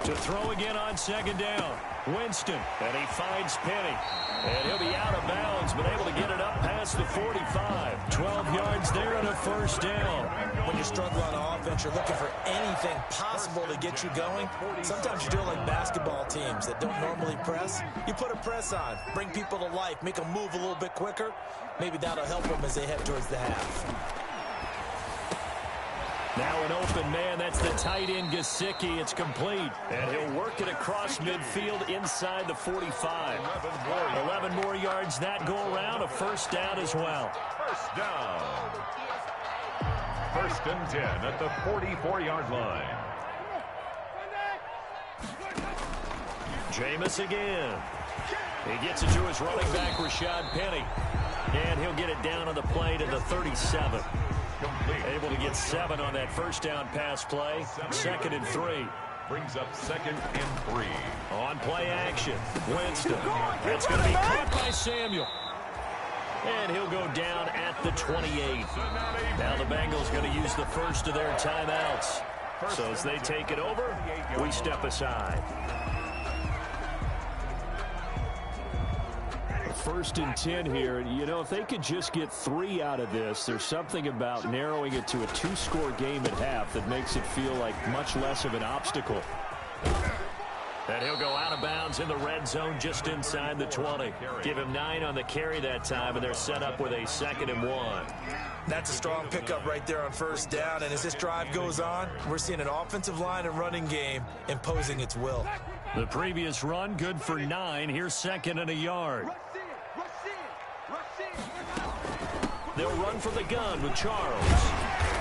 To throw again on second down. Winston, and he finds Penny. And he'll be out of bounds, but able to get it up past the 45. 12 yards there and a first down. When you struggle on offense, you're looking for anything possible to get you going. Sometimes you do it like basketball teams that don't normally press. You put a press on, bring people to life, make them move a little bit quicker. Maybe that'll help them as they head towards the half. Now an open man, that's the tight end Gesicki. It's complete, and he'll work it across midfield inside the 45. 11 more yards that go around, a first down as well. First down. 1st and 10 at the 44-yard line. Jameis again. He gets it to his running back, Rashad Penny. And he'll get it down on the play to the 37. Able to get 7 on that first down pass play. 2nd and 3. Brings up 2nd and 3. On play action. Winston. That's going to be caught by Samuel. And he'll go down at the 28. Now the Bengals going to use the first of their timeouts. So as they take it over, we step aside. 1st and 10 here. You know, if they could just get 3 out of this, there's something about narrowing it to a 2-score game at half that makes it feel like much less of an obstacle. And he'll go out of bounds in the red zone just inside the 20. Give him 9 on the carry that time, and they're set up with a 2nd and 1. That's a strong pickup right there on first down, and as this drive goes on, we're seeing an offensive line and running game imposing its will. The previous run good for 9. Here's 2nd and a yard. They'll run from the gun with Charles.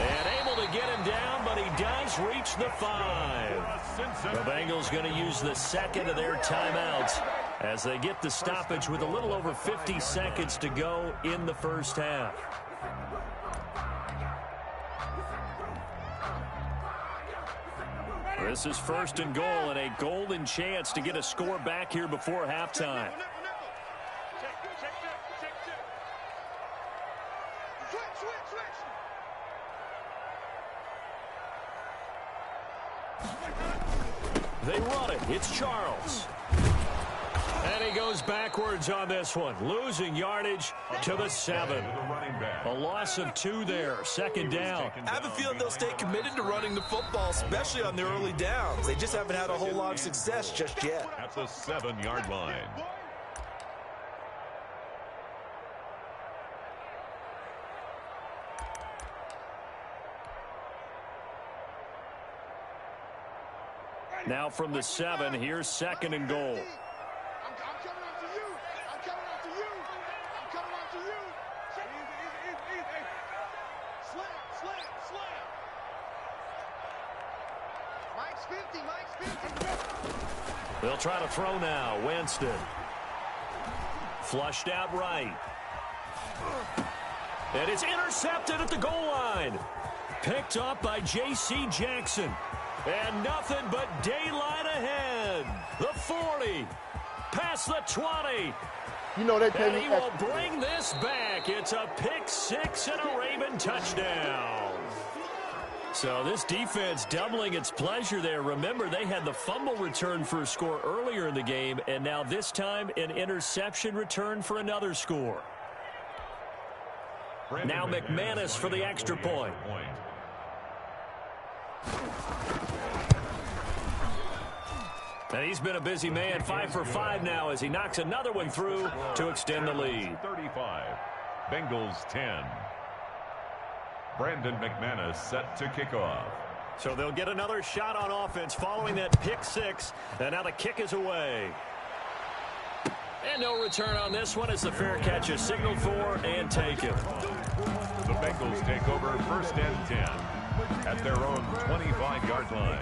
And able to get him down, but he does reach the 5. The Bengals going to use the 2nd of their timeouts as they get the stoppage with a little over 50 seconds to go in the first half. This is 1st and goal, and a golden chance to get a score back here before halftime. They run it. It's Charles. And he goes backwards on this one, losing yardage to the 7. A loss of 2 there, 2nd down. I have a feeling they'll stay committed to running the football, especially on their early downs. They just haven't had a whole lot of success just yet. At the 7-yard line. Now from the 7, here's 2nd and goal. I'm coming after you. I'm coming after you. I'm coming after you. Easy. Slam. Mike's 50. They'll try to throw now. Winston. Flushed out right. And it's intercepted at the goal line. Picked up by J.C. Jackson. And nothing but daylight ahead. The 40. Past the 20. You know they pay and me he extra. will bring this back. It's a pick 6 and a Raven touchdown. So this defense doubling its pleasure there. Remember, they had the fumble return for a score earlier in the game, and now this time an interception return for another score. Now McManus for the extra point. And he's been a busy man, 5 for 5 now as he knocks another one through to extend the lead. 35, Bengals 10. Brandon McManus set to kick off. So they'll get another shot on offense following that pick 6. And now the kick is away. And no return on this one as the fair catch is signaled for and taken. The Bengals take over 1st and 10 at their own 25-yard line.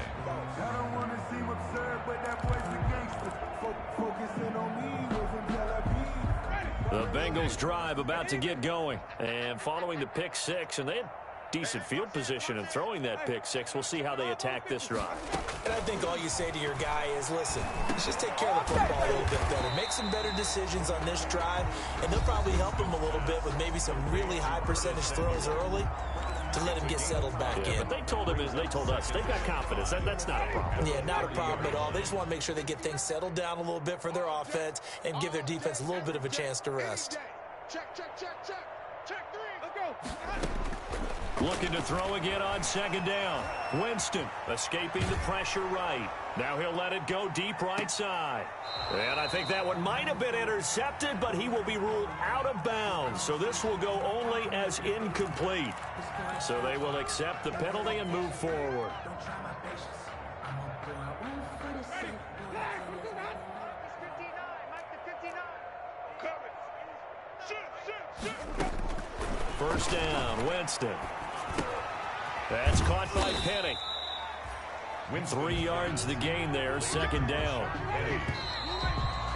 The Bengals drive about to get going. And following the pick 6, and they had decent field position in throwing that pick 6. We'll see how they attack this drive. And I think all you say to your guy is, listen, let's just take care of the football a little bit better. Make some better decisions on this drive, and they'll probably help him a little bit with maybe some really high percentage throws early. to let him get settled back in. But they told us they've got confidence. That's not a problem. Yeah, not a problem at all. They just want to make sure they get things settled down a little bit for their offense and give their defense a little bit of a chance to rest. Check, check, check, check. Check 3. Let's go. Looking to throw again on second down. Winston escaping the pressure right. Now he'll let it go deep right side. And I think that one might have been intercepted, but he will be ruled out of bounds. So this will go only as incomplete. So they will accept the penalty and move forward. First down, Winston. That's caught by Penny. 3 yards the gain there, second down.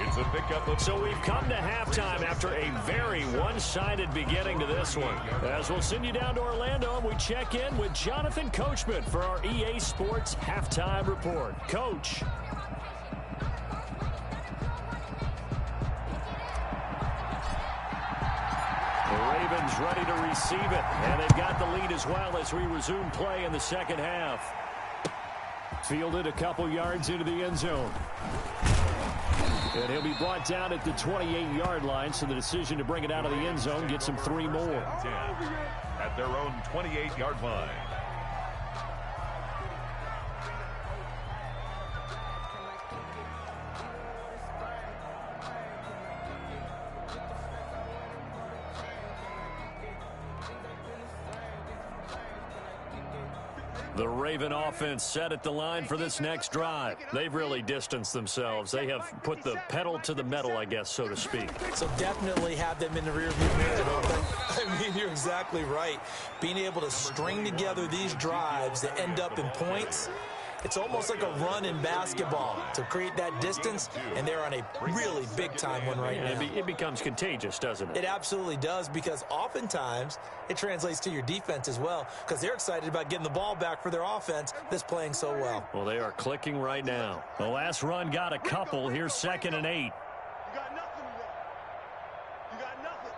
It's a pickup of... So we've come to halftime after a very one-sided beginning to this one. As we'll send you down to Orlando, and we check in with Jonathan Coachman for our EA Sports Halftime Report. Coach. The Ravens ready to receive it, and they've got the lead as well as we resume play in the second half. Fielded a couple yards into the end zone. And he'll be brought down at the 28-yard line, so the decision to bring it out of the end zone gets him 3 more. At their own 28-yard line. The Raven offense set at the line for this next drive. They've really distanced themselves. They have put the pedal to the metal, I guess, so to speak. So definitely have them in the rearview mirror, don't they? I mean, you're exactly right. Being able to string together these drives that end up in points, it's almost like a run in basketball to create that distance, and they're on a really big-time one right now. It becomes contagious, doesn't it? It absolutely does, because oftentimes it translates to your defense as well, because they're excited about getting the ball back for their offense that's playing so well. Well, they are clicking right now. The last run got a couple. Here's 2nd and 8. You got nothing today. You got nothing.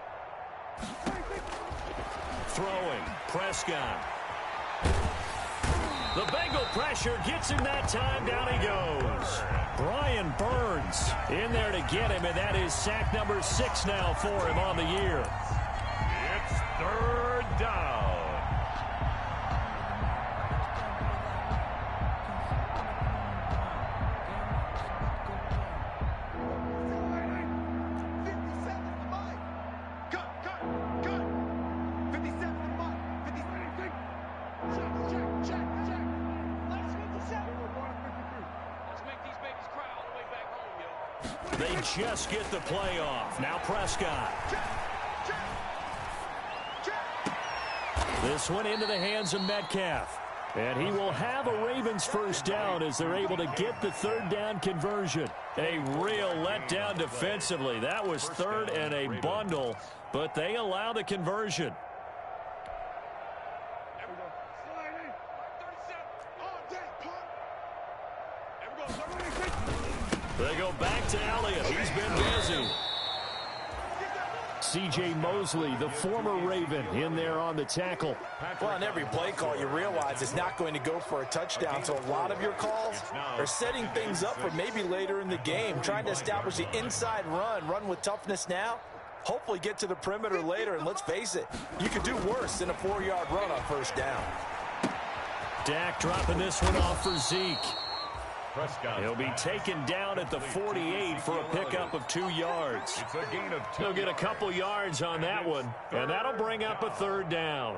Throwing. Prescott. The Bengal pressure gets him that time. Down he goes. Brian Burns in there to get him, and that is sack number 6 now for him on the year. It's 3rd down. They just get the play off. Now Prescott. This one into the hands of Metcalf. And he will have a Ravens first down as they're able to get the 3rd down conversion. A real letdown defensively. That was 3rd and a bundle, but they allow the conversion. They go back to Elliott. He's been busy. C.J. Mosley, the former Raven, in there on the tackle. Well, on every play call, you realize it's not going to go for a touchdown. So a lot of your calls are setting things up for maybe later in the game, trying to establish the inside run with toughness now. Hopefully get to the perimeter later, and let's face it, you could do worse than a 4-yard run on first down. Dak dropping this one off for Zeke. He'll be taken down at the 48 for a pickup of 2 yards. It's a gain of 2. He'll get a couple yards on that one, and that'll bring up a 3rd down.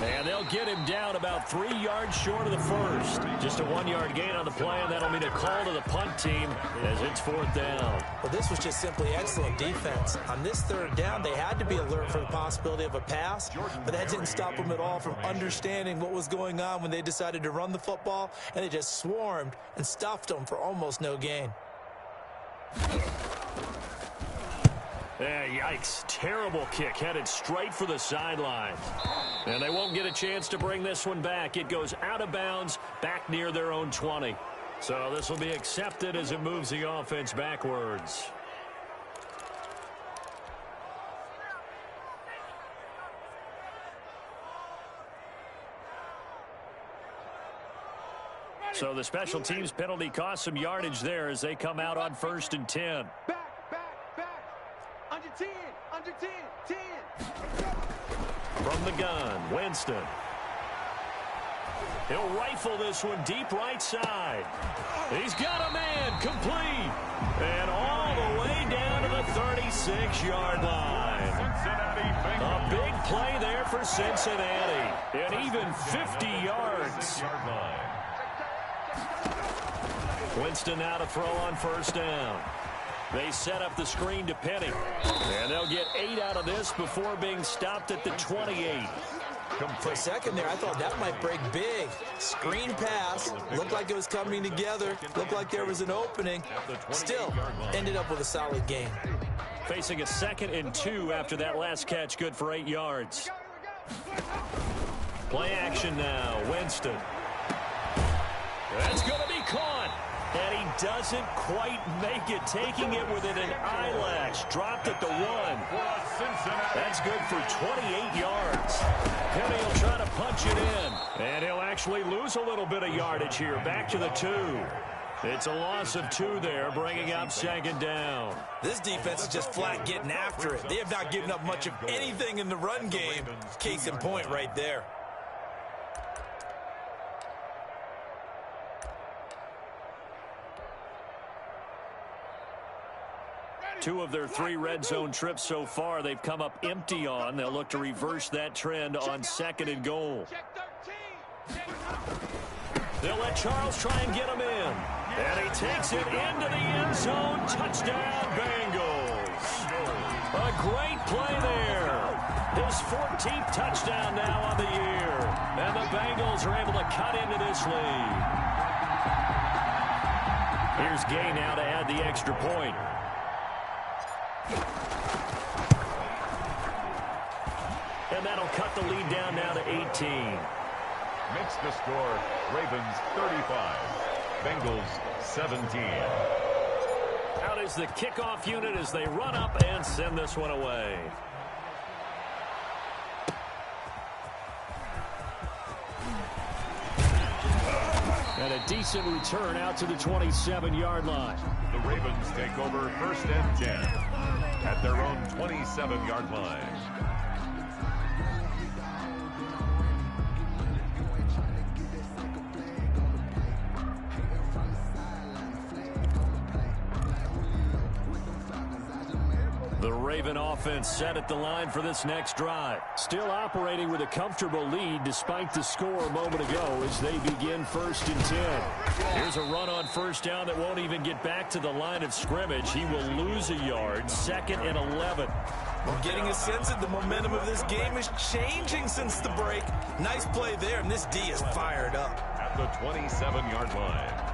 And they'll get him down about 3 yards short of the first. Just a 1-yard gain on the play, and that'll mean a call to the punt team as it's 4th down. Well, this was just simply excellent defense. On this 3rd down, they had to be alert for the possibility of a pass, but that didn't stop them at all from understanding what was going on when they decided to run the football, and they just swarmed and stuffed them for almost no gain. Yikes. Terrible kick headed straight for the sideline. And they won't get a chance to bring this one back. It goes out of bounds, back near their own 20. So this will be accepted as it moves the offense backwards. So the special teams penalty cost some yardage there as they come out on 1st and 10. Back. Under 10, under 10, 10. From the gun, Winston. He'll rifle this one deep right side. He's got a man, complete. And all the way down to the 36-yard line. A big play there for Cincinnati. And even 50 yards. Winston now to throw on 1st down. They set up the screen to Penny. And they'll get 8 out of this before being stopped at the 28. For a second there, I thought that might break big. Screen pass. Looked like it was coming together. Looked like there was an opening. Still, ended up with a solid game. Facing a 2nd and 2 after that last catch, good for 8 yards. Play action now, Winston. That's going to be caught. And he doesn't quite make it, taking it within an eyelash. Dropped at the 1. That's good for 28 yards. Penny will try to punch it in. And he'll actually lose a little bit of yardage here. Back to the 2. It's a loss of 2 there, bringing up 2nd down. This defense is just flat getting after it. They have not given up much of anything in the run game. Case in point right there. 2 of their 3 red zone trips so far they've come up empty on. They'll look to reverse that trend on 2nd and goal. They'll let Charles try and get him in. And he takes it into the end zone. Touchdown, Bengals. A great play there. His 14th touchdown now on the year. And the Bengals are able to cut into this lead. Here's Gay now to add the extra point. And that'll cut the lead down now to 18. Makes the score Ravens 35, Bengals 17. Out is the kickoff unit as they run up and send this one away. And a decent return out to the 27-yard line. The Ravens take over 1st and 10 at their own 27-yard line. The Raven offense set at the line for this next drive. Still operating with a comfortable lead despite the score a moment ago as they begin 1st and 10. Here's a run on 1st down that won't even get back to the line of scrimmage. He will lose a yard. 2nd and 11. We're getting a sense that the momentum of this game is changing since the break. Nice play there, and this D is fired up. At the 27-yard line.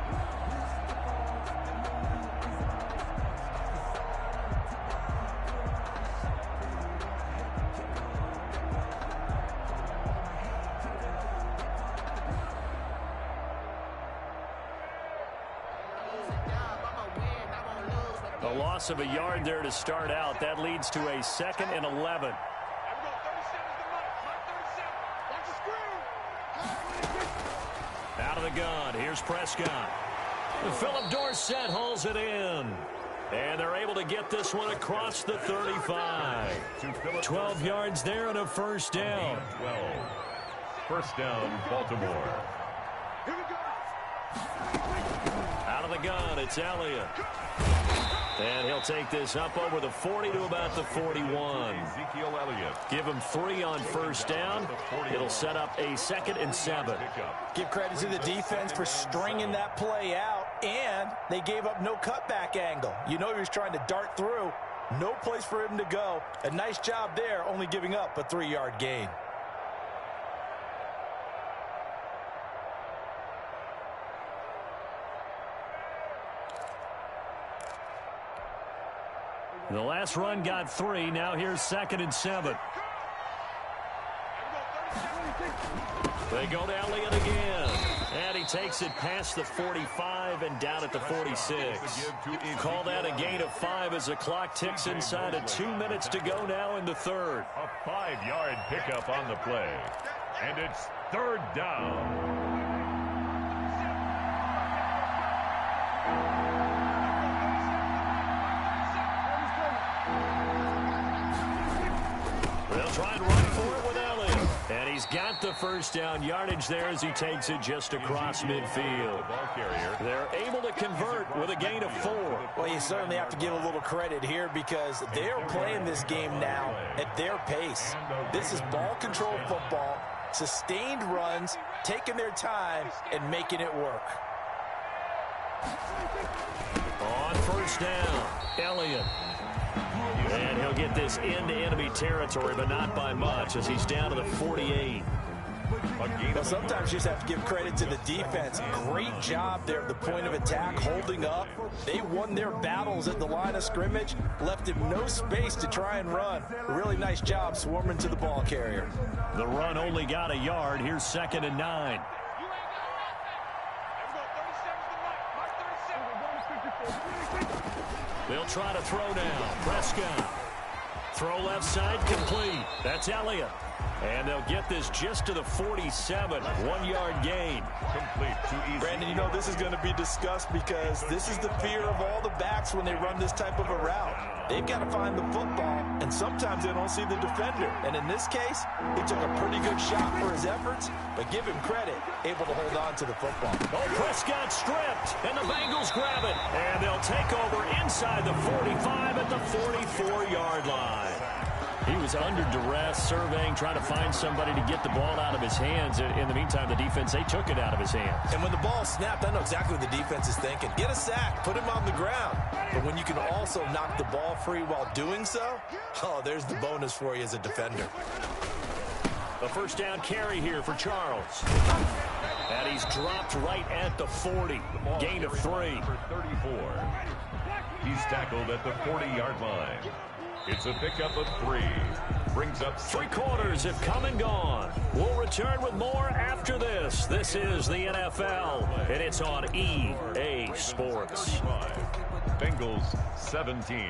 A loss of a yard there to start out. That leads to a 2nd and 11. Out of the gun. Here's Prescott. Philip Dorsett hauls it in. And they're able to get this one across the 35. 12 yards there and a 1st down. 12. 1st down, Baltimore. Out of the gun, it's Elliott. And he'll take this up over the 40 to about the 41. Ezekiel Elliott. Give him 3 on 1st down. It'll set up a 2nd and 7. Give credit to the defense for stringing that play out, and they gave up no cutback angle. You know he was trying to dart through. No place for him to go. A nice job there, only giving up a 3-yard gain. The last run got 3. Now here's 2nd and 7. They go to Elliott again. And he takes it past the 45 and down at the 46. Call that a gain of 5 as the clock ticks inside of 2 minutes to go now in the third. A 5-yard pickup on the play. And it's third down. They'll try and run for it with Elliott. And he's got the first down yardage there as he takes it just across midfield. They're able to convert with a gain of 4. Well, you certainly have to give a little credit here because they're playing this game now at their pace. This is ball control football, sustained runs, taking their time, and making it work. On first down, Elliott. And he'll get this into enemy territory, but not by much as he's down to the 48. Well, sometimes you just have to give credit to the defense. Great job there at the point of attack, holding up. They won their battles at the line of scrimmage, left him no space to try and run. A really nice job swarming to the ball carrier. The run only got a yard. Here's 2nd and 9. They'll try to throw now. Prescott. Throw left side, complete. That's Elliott. And they'll get this just to the 47. 1-yard gain. Complete. Too easy. Brandon, you know this is going to be discussed because this is the fear of all the backs when they run this type of a route. They've got to find the football, and sometimes they don't see the defender. And in this case, he took a pretty good shot for his efforts, but give him credit, able to hold on to the football. Oh, Prescott stripped, and the Bengals grab it. And they'll take over inside the 45 at the 44-yard line. He was under duress, surveying, trying to find somebody to get the ball out of his hands. In the meantime, the defense, they took it out of his hands. And when the ball snapped, I know exactly what the defense is thinking. Get a sack, put him on the ground. But when you can also knock the ball free while doing so, oh, there's the bonus for you as a defender. A first down carry here for Charles. And he's dropped right at the 40. Gain of 3. For 34. He's tackled at the 40-yard line. It's a pickup of 3. Brings up 3 quarters have come and gone. We'll return with more after this. This is the NFL, and it's on EA Sports. Bengals 17.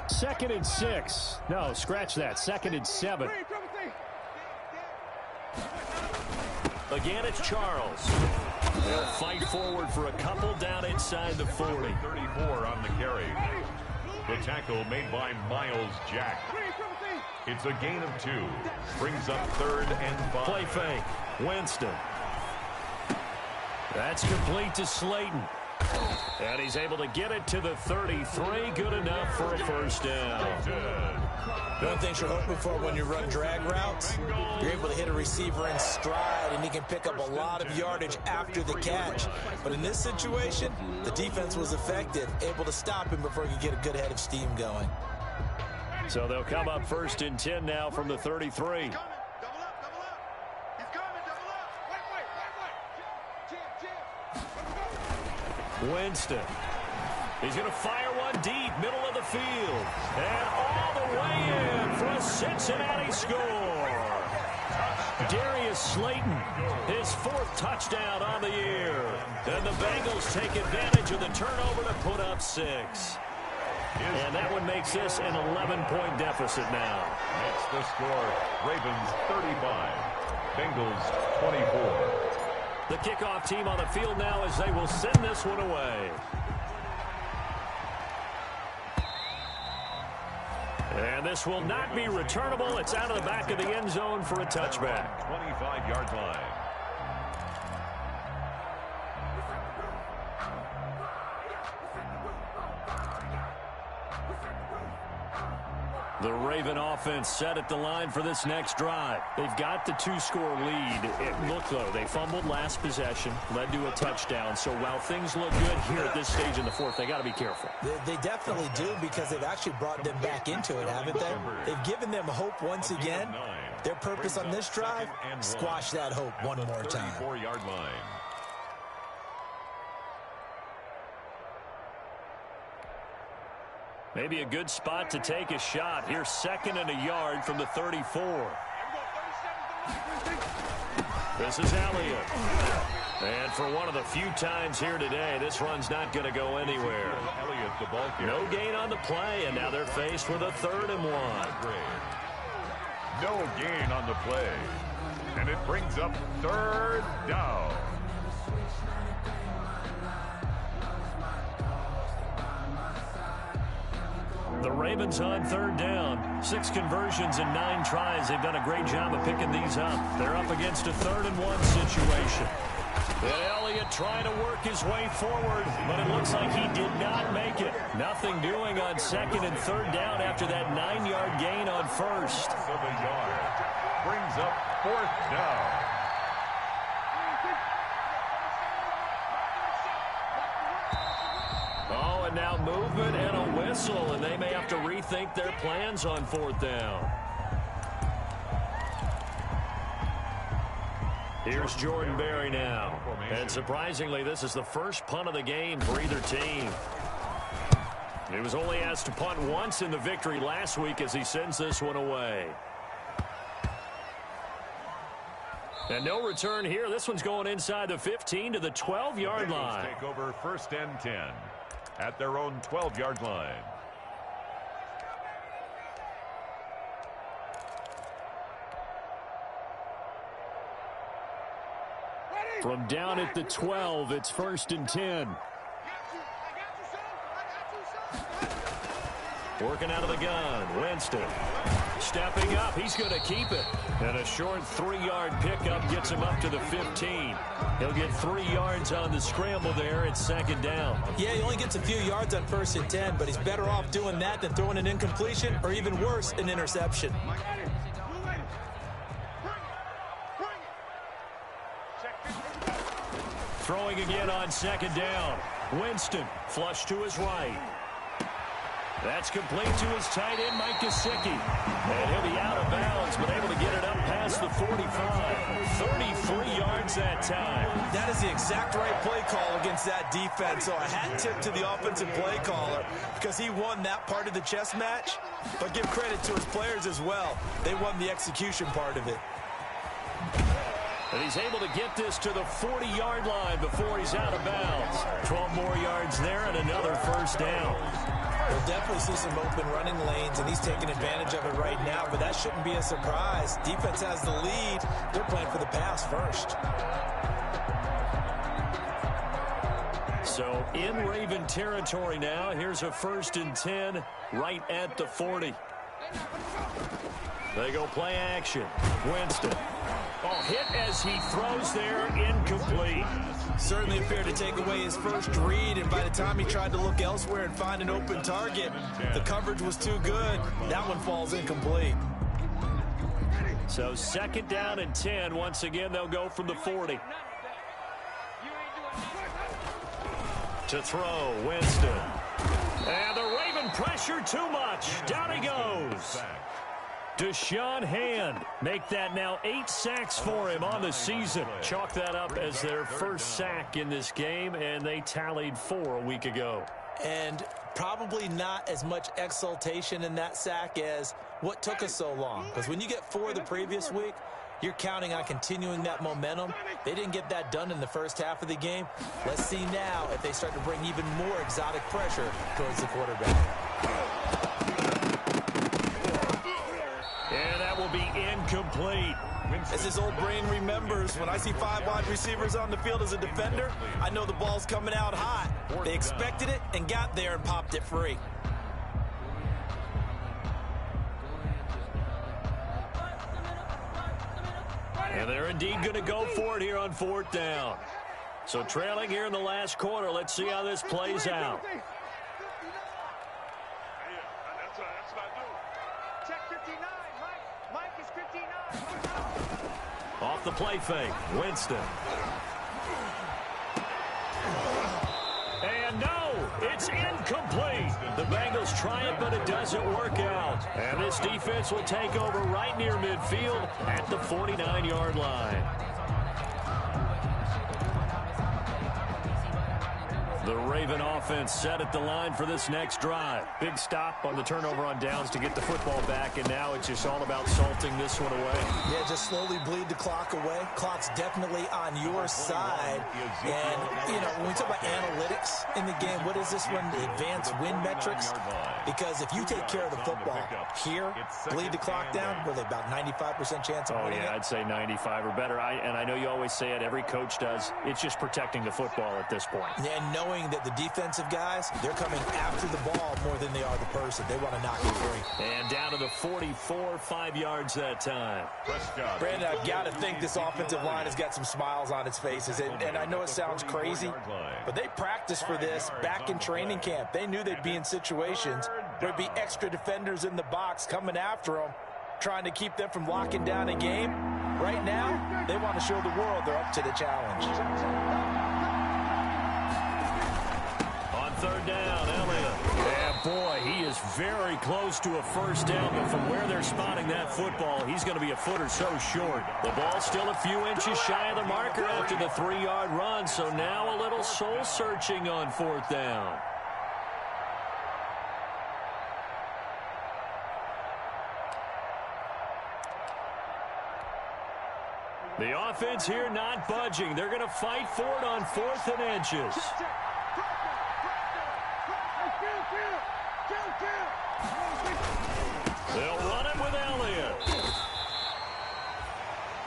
2nd and 6. No, scratch that. 2nd and 7. Again, it's Charles. They'll fight forward for a couple down inside the 40. 34 on the carry. The tackle made by Miles Jack. It's a gain of 2. Brings up 3rd and 5. Play fake. Winston. That's complete to Slayton. And he's able to get it to the 33. Good enough for a first down. One thing you're hoping for when you run drag routes, you're able to hit a receiver in stride, and he can pick up a lot of yardage after the catch. But in this situation, the defense was effective, able to stop him before he could get a good head of steam going. So they'll come up 1st and 10 now from the 33. Winston. He's going to fire one deep, middle of the field. And all the way in for a Cincinnati score. Darius Slayton, his 4th touchdown on the year. And the Bengals take advantage of the turnover to put up 6. And that one makes this an 11-point deficit now. That's the score. Ravens 35. Bengals 24. The kickoff team on the field now as they will send this one away. And this will not be returnable. It's out of the back of the end zone for a touchback. 25-yard line. The Raven offense set at the line for this next drive. They've got the 2-score lead. It looked, though, they fumbled last possession, led to a touchdown. So while things look good here at this stage in the 4th, they got to be careful. They definitely do because they've actually brought them back into it, haven't they? They've given them hope once again. Their purpose on this drive, squash that hope one more time. 34-yard line. Maybe a good spot to take a shot. Here's 2nd and a yard from the 34. This is Elliott. And for one of the few times here today, this run's not going to go anywhere. Elliott, the ball carrier. No gain on the play, and now they're faced with a 3rd and 1. No gain on the play. And it brings up 3rd down. The Ravens on 3rd down. 6 conversions and 9 tries. They've done a great job of picking these up. They're up against a 3rd and 1 situation. And Elliott trying to work his way forward, but it looks like he did not make it. Nothing doing on 2nd and 3rd down after that 9-yard gain on 1st. So the yard brings up 4th down. Oh, and now movement and a whistle, and they may have to rethink their plans on 4th down. Here's Jordan Berry now. And surprisingly, this is the first punt of the game for either team. He was only asked to punt once in the victory last week as he sends this one away. And no return here. This one's going inside the 15 to the 12-yard line. Take over 1st and 10 at their own 12-yard line. From down at the 12, it's 1st and 10. Working out of the gun, Winston. Stepping up, he's going to keep it. And a short 3-yard pickup gets him up to the 15. He'll get 3 yards on the scramble there. It's 2nd down. Yeah, he only gets a few yards on 1st and 10, but he's better off doing that than throwing an incompletion or even worse, an interception. Throwing again on 2nd down. Winston, flush to his right. That's complete to his tight end, Mike Gesicki. And he'll be out of bounds, but able to get it up past the 45. 33 yards that time. That is the exact right play call against that defense. So a hat tip to the offensive play caller because he won that part of the chess match. But give credit to his players as well. They won the execution part of it. And he's able to get this to the 40-yard line before he's out of bounds. 12 more yards there and another 1st down. We'll definitely see some open running lanes, and he's taking advantage of it right now, but that shouldn't be a surprise. Defense has the lead. They're playing for the pass first. So in Raven territory now. Here's a 1st and 10 right at the 40. They go play action. Winston. Oh, hit as he throws there, incomplete. Certainly appeared to take away his first read, and by the time he tried to look elsewhere and find an open target, the coverage was too good. That one falls incomplete. So 2nd down and 10. Once again, they'll go from the 40. To throw, Winston. And the Raven pressure too much. Down he goes. Deshaun Hand make that now 8 sacks for him on the season. Chalk that up as their first sack in this game, and they tallied 4 a week ago. And probably not as much exultation in that sack as what took us so long. Because when you get 4 the previous week, you're counting on continuing that momentum. They didn't get that done in the first half of the game. Let's see now if they start to bring even more exotic pressure towards the quarterback. And that will be incomplete. As his old brain remembers, when I see 5 wide receivers on the field as a defender, I know the ball's coming out hot. They expected it and got there and popped it free. And they're indeed going to go for it here on 4th down. So trailing here in the last quarter. Let's see how this plays out. Off the play fake, Winston. And no, it's incomplete. The Bengals try it, but it doesn't work out. And this defense will take over right near midfield at the 49-yard line. The Raven offense set at the line for this next drive. Big stop on the turnover on downs to get the football back, and now it's just all about salting this one away. Yeah, just slowly bleed the clock away. Clock's definitely on your side. And, you know, when we talk about analytics in the game, what is this one? The advanced win metrics? Because if you take care of the football here, bleed the clock down, were they about 95% chance of winning it? I'd say 95 or better. And I know you always say it, every coach does. It's just protecting the football at this point. And knowing that the defensive guys, they're coming after the ball more than they are the person. They want to knock it free. And down to the 44, 5 yards that time. Brandon, I've got to think this offensive line has got some smiles on its faces. And I know it sounds crazy, but they practiced for this back in training camp. They knew they'd be in situations where there'd be extra defenders in the box coming after them, trying to keep them from locking down a game. Right now, they want to show the world they're up to the challenge. On third down, Elliott. Yeah, boy, he is very close to a first down, but from where they're spotting that football, he's going to be a foot or so short. The ball's still a few inches shy of the marker after the 3-yard run, so now a little soul-searching on fourth down. The offense here not budging. They're going to fight for it on 4th and inches. They'll run it with Elliott.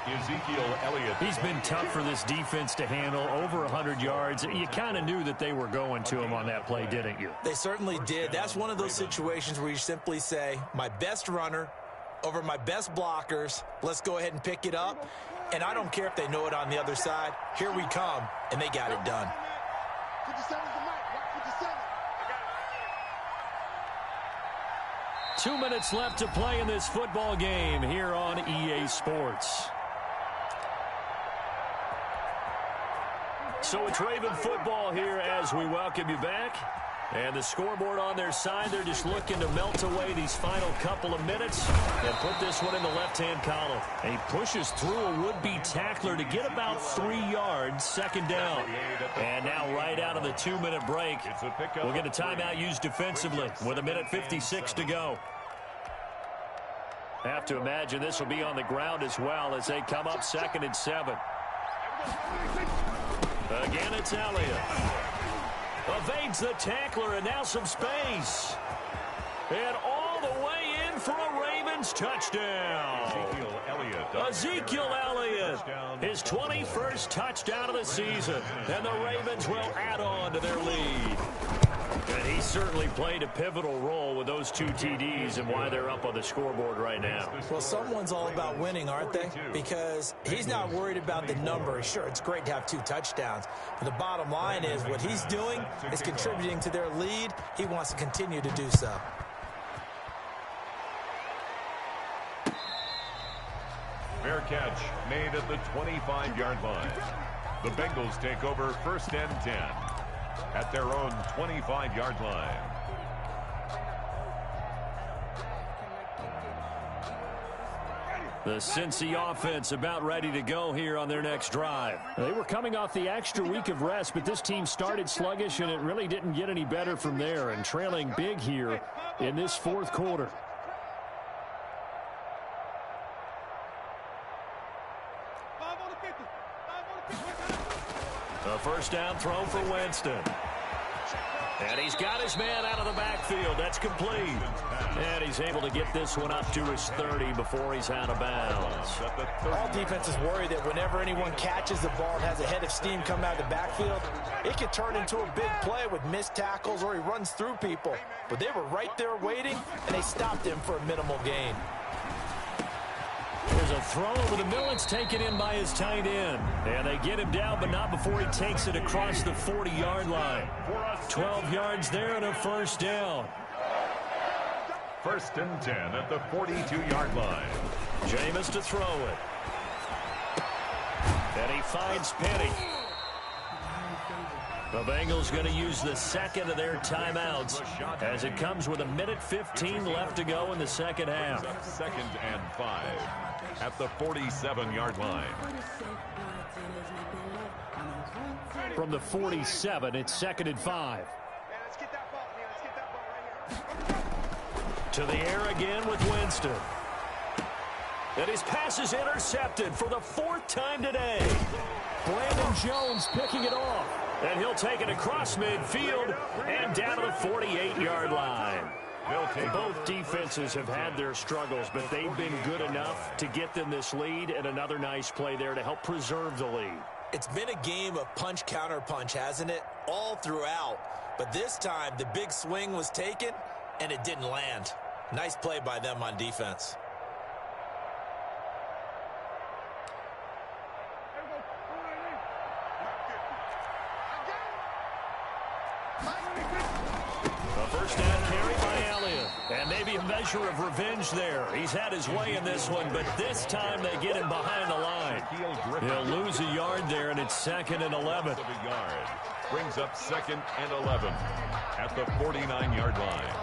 Ezekiel Elliott. He's been tough for this defense to handle, over 100 yards. You kind of knew that they were going to him on that play, didn't you? They certainly did. That's one of those situations where you simply say, my best runner over my best blockers, let's go ahead and pick it up. And I don't care if they know it on the other side. Here we come, and they got it done. 57's the mic. 57. 2 minutes left to play in this football game here on EA Sports. So it's Raven football here as we welcome you back. And the scoreboard on their side, they're just looking to melt away these final couple of minutes and put this one in the left-hand column. And he pushes through a would-be tackler to get about 3 yards, second down. And now right out of the 2-minute break, we'll get a timeout used defensively with 1:56 to go. Have to imagine this will be on the ground as well as they come up 2nd and 7. Again, it's Elliott. Evades the tackler, and now some space. And all the way in for a Ravens touchdown. Ezekiel Elliott, his 21st touchdown of the season. And the Ravens will add on to their lead. And he certainly played a pivotal role with those 2 TDs and why they're up on the scoreboard right now. Well, someone's all about winning, aren't they? Because he's not worried about the number. Sure, it's great to have 2 touchdowns. But the bottom line is what he's doing is contributing to their lead. He wants to continue to do so. Fair catch made at the 25-yard line. The Bengals take over 1st and 10 at their own 25-yard line. The Cincy offense about ready to go here on their next drive. They were coming off the extra week of rest, but this team started sluggish, and it really didn't get any better from there, and trailing big here in this 4th quarter. A first down throw for Winston. And he's got his man out of the backfield. That's complete. And he's able to get this one up to his 30 before he's out of bounds. All defenses worry that whenever anyone catches the ball and has a head of steam come out of the backfield, it could turn into a big play with missed tackles or he runs through people. But they were right there waiting, and they stopped him for a minimal gain. There's a throw over the middle. It's taken in by his tight end. And they get him down, but not before he takes it across the 40-yard line. 12 yards there and a first down. 1st and 10 at the 42-yard line. Jameis to throw it. And he finds Penny. The Bengals going to use the second of their timeouts as it comes with 1:15 left to go in the second half. 2nd and 5 at the 47-yard line. From the 47, it's 2nd and 5. Man, let's get that ball here. Let's get that ball right here. To the air again with Winston. And his pass is intercepted for the 4th time today. Brandon Jones picking it off. And he'll take it across midfield and down to the 48-yard line. Both defenses have had their struggles, but they've been good enough to get them this lead, and another nice play there to help preserve the lead. It's been a game of punch-counter-punch, hasn't it? All throughout. But this time, the big swing was taken, and it didn't land. Nice play by them on defense. A first down carry by Elliott. And maybe a measure of revenge there. He's had his way in this one, but this time they get him behind the line. He'll lose a yard there, and it's 2nd and 11. Brings up 2nd and 11 at the 49-yard line.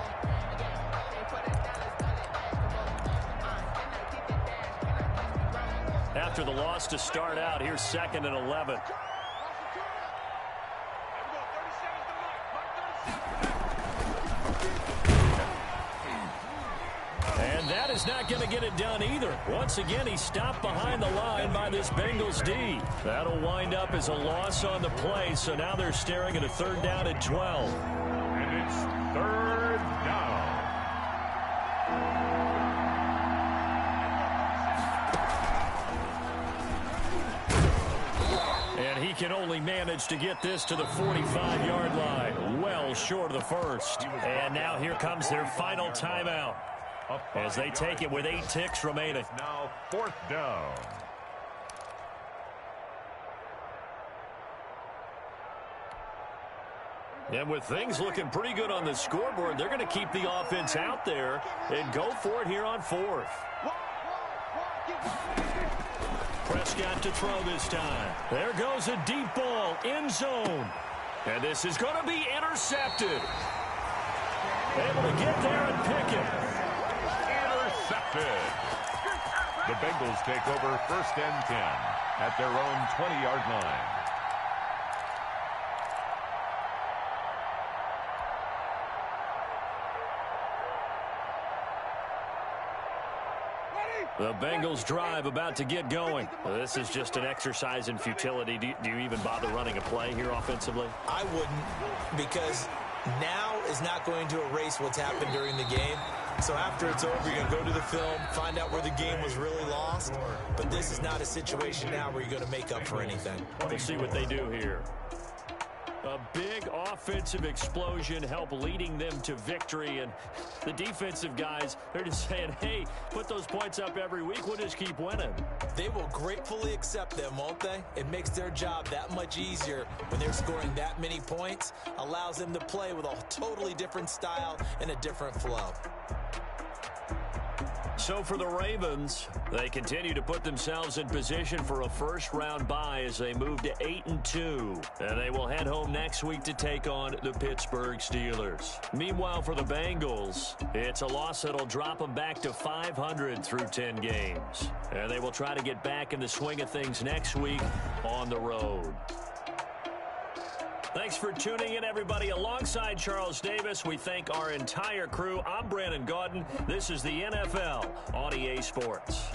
After the loss to start out, here's 2nd and 11. And that is not going to get it done either. Once again, he stopped behind the line by this Bengals D. That'll wind up as a loss on the play, so now they're staring at a 3rd down and 12. And it's 3rd down. And he can only manage to get this to the 45-yard line, well short of the first. And now here comes their final timeout as they take it with 8 ticks remaining. Now 4th down. And with things looking pretty good on the scoreboard, they're going to keep the offense out there and go for it here on 4th. Prescott to throw this time. There goes a deep ball, end zone. And this is going to be intercepted. Able to get there and pick it. Intercepted. The Bengals take over 1st and 10 at their own 20-yard line. The Bengals drive about to get going. This is just an exercise in futility. Do you even bother running a play here offensively? I wouldn't, because now is not going to erase what's happened during the game. So after it's over, you're going to go to the film, find out where the game was really lost. But this is not a situation now where you're going to make up for anything. We'll see what they do here. A big offensive explosion help leading them to victory. And the defensive guys, they're just saying, hey, put those points up every week. We'll just keep winning. They will gratefully accept them, won't they? It makes their job that much easier when they're scoring that many points. Allows them to play with a totally different style and a different flow. So for the Ravens, they continue to put themselves in position for a first-round bye as they move to 8-2. And they will head home next week to take on the Pittsburgh Steelers. Meanwhile, for the Bengals, it's a loss that'll drop them back to 500 through 10 games. And they will try to get back in the swing of things next week on the road. Thanks for tuning in, everybody. Alongside Charles Davis, we thank our entire crew. I'm Brandon Gaudin. This is the NFL on EA Sports.